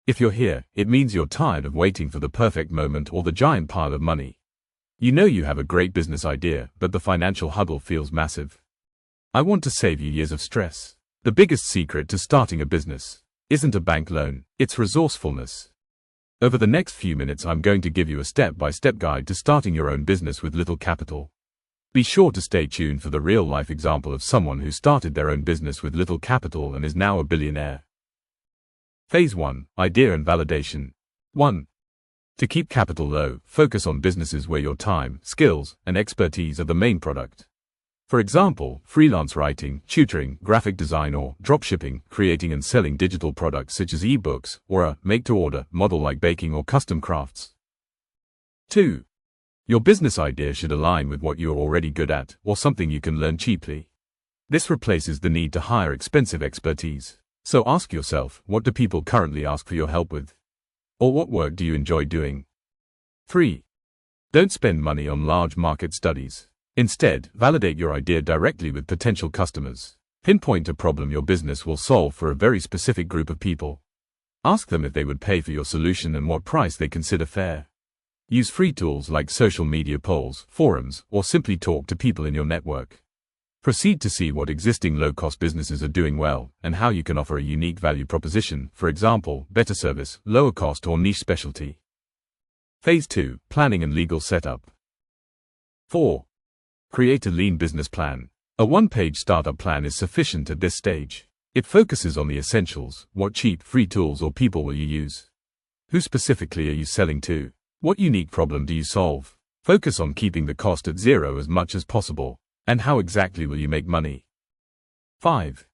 If you're here, it means you're tired of waiting for the perfect moment or the giant pile of money. You know you have a great business idea, but the financial hurdle feels massive. I want to save you years of stress. The biggest secret to starting a business isn't a bank loan, it's resourcefulness. Over the next few minutes, I'm going to give you a step-by-step guide to starting your own business with little capital. Be sure to stay tuned for the real-life example of someone who started their own business with little capital and is now a billionaire. Phase 1. Idea and validation. 1. To keep capital low, focus on businesses where your time, skills, and expertise are the main product. For example, freelance writing, tutoring, graphic design, or dropshipping, creating and selling digital products such as ebooks, or a make-to-order model like baking or custom crafts. 2. Your business idea should align with what you're already good at, or something you can learn cheaply. This replaces the need to hire expensive expertise. So ask yourself, what do people currently ask for your help with? Or what work do you enjoy doing? 3. Don't spend money on large market studies. Instead, validate your idea directly with potential customers. Pinpoint a problem your business will solve for a very specific group of people. Ask them if they would pay for your solution and what price they consider fair. Use free tools like social media polls, forums, or simply talk to people in your network. Proceed to see what existing low-cost businesses are doing well and how you can offer a unique value proposition, for example, better service, lower cost, or niche specialty. Phase 2. Planning and legal setup. 4. Create a lean business plan. A one-page startup plan is sufficient at this stage. It focuses on the essentials. What cheap, free tools or people will you use? Who specifically are you selling to? What unique problem do you solve? Focus on keeping the cost at zero as much as possible. And how exactly will you make money? 5.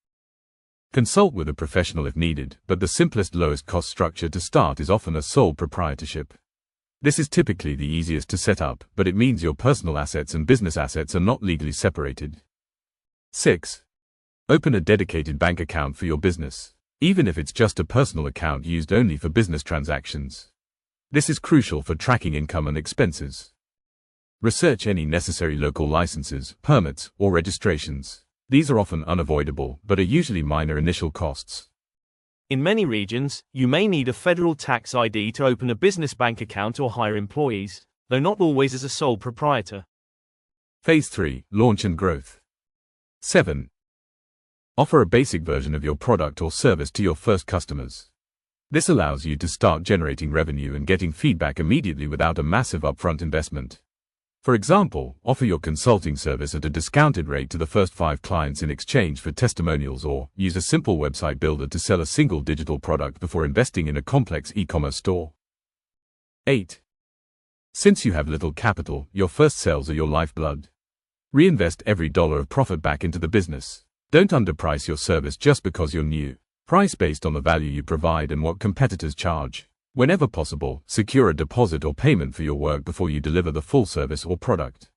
Consult with a professional if needed, but the simplest, lowest cost structure to start is often a sole proprietorship. This is typically the easiest to set up, but it means your personal assets and business assets are not legally separated. 6. Open a dedicated bank account for your business, even if it's just a personal account used only for business transactions. This is crucial for tracking income and expenses. Research any necessary local licenses, permits, or registrations. These are often unavoidable, but are usually minor initial costs. In many regions, you may need a federal tax ID to open a business bank account or hire employees, though not always as a sole proprietor. Phase 3. Launch and growth. 7. Offer a basic version of your product or service to your first customers. This allows you to start generating revenue and getting feedback immediately without a massive upfront investment. For example, offer your consulting service at a discounted rate to the first 5 clients in exchange for testimonials, or use a simple website builder to sell a single digital product before investing in a complex e-commerce store. 8. Since you have little capital, your first sales are your lifeblood. Reinvest every dollar of profit back into the business. Don't underprice your service just because you're new. Price based on the value you provide and what competitors charge. Whenever possible, secure a deposit or payment for your work before you deliver the full service or product.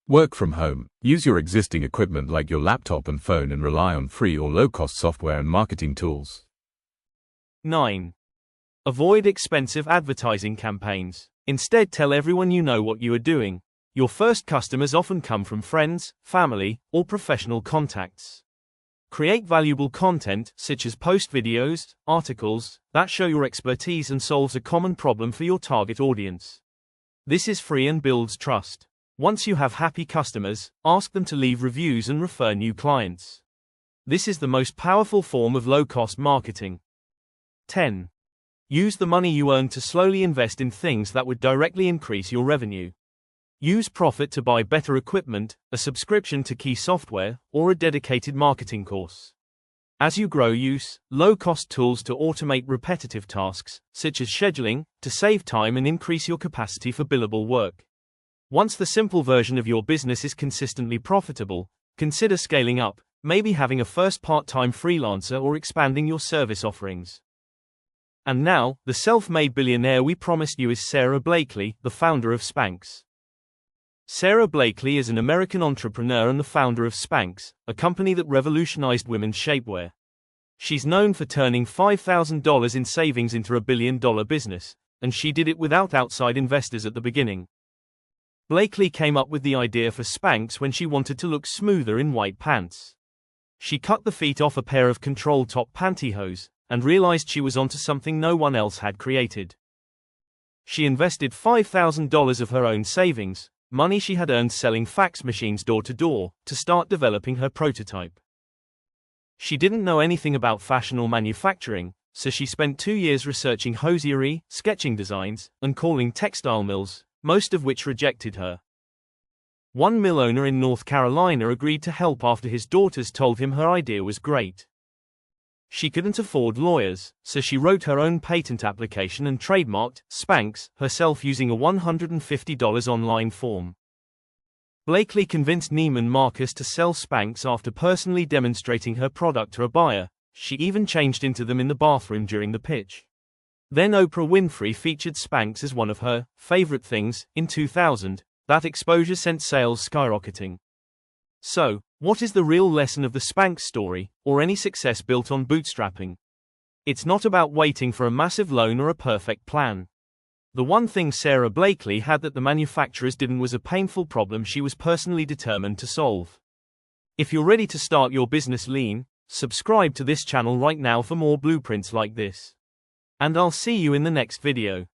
Work from home. Use your existing equipment like your laptop and phone and rely on free or low-cost software and marketing tools. 9. Avoid expensive advertising campaigns. Instead, tell everyone you know what you are doing. Your first customers often come from friends, family, or professional contacts. Create valuable content, such as post videos, articles, that show your expertise and solves a common problem for your target audience. This is free and builds trust. Once you have happy customers, ask them to leave reviews and refer new clients. This is the most powerful form of low-cost marketing. 10. Use the money you earn to slowly invest in things that would directly increase your revenue. Use profit to buy better equipment, a subscription to key software, or a dedicated marketing course. As you grow, use low-cost tools to automate repetitive tasks, such as scheduling, to save time and increase your capacity for billable work. Once the simple version of your business is consistently profitable, consider scaling up, maybe having a first part-time freelancer or expanding your service offerings. And now, the self-made billionaire we promised you is Sara Blakely, the founder of Spanx. Sara Blakely is an American entrepreneur and the founder of Spanx, a company that revolutionized women's shapewear. She's known for turning $5,000 in savings into a billion-dollar business, and she did it without outside investors at the beginning. Blakely came up with the idea for Spanx when she wanted to look smoother in white pants. She cut the feet off a pair of control top pantyhose, and realized she was onto something no one else had created. She invested $5,000 of her own savings, money she had earned selling fax machines door to door, to start developing her prototype. She didn't know anything about fashion or manufacturing, so she spent 2 years researching hosiery, sketching designs, and calling textile mills, most of which rejected her. One mill owner in North Carolina agreed to help after his daughters told him her idea was great. She couldn't afford lawyers, so she wrote her own patent application and trademarked Spanx herself using a $150 online form. Blakely convinced Neiman Marcus to sell Spanx after personally demonstrating her product to a buyer. She even changed into them in the bathroom during the pitch. Then Oprah Winfrey featured Spanx as one of her favorite things in 2000. That exposure sent sales skyrocketing. So, what is the real lesson of the Spanx story, or any success built on bootstrapping? It's not about waiting for a massive loan or a perfect plan. The one thing Sara Blakely had that the manufacturers didn't was a painful problem she was personally determined to solve. If you're ready to start your business lean, subscribe to this channel right now for more blueprints like this. And I'll see you in the next video.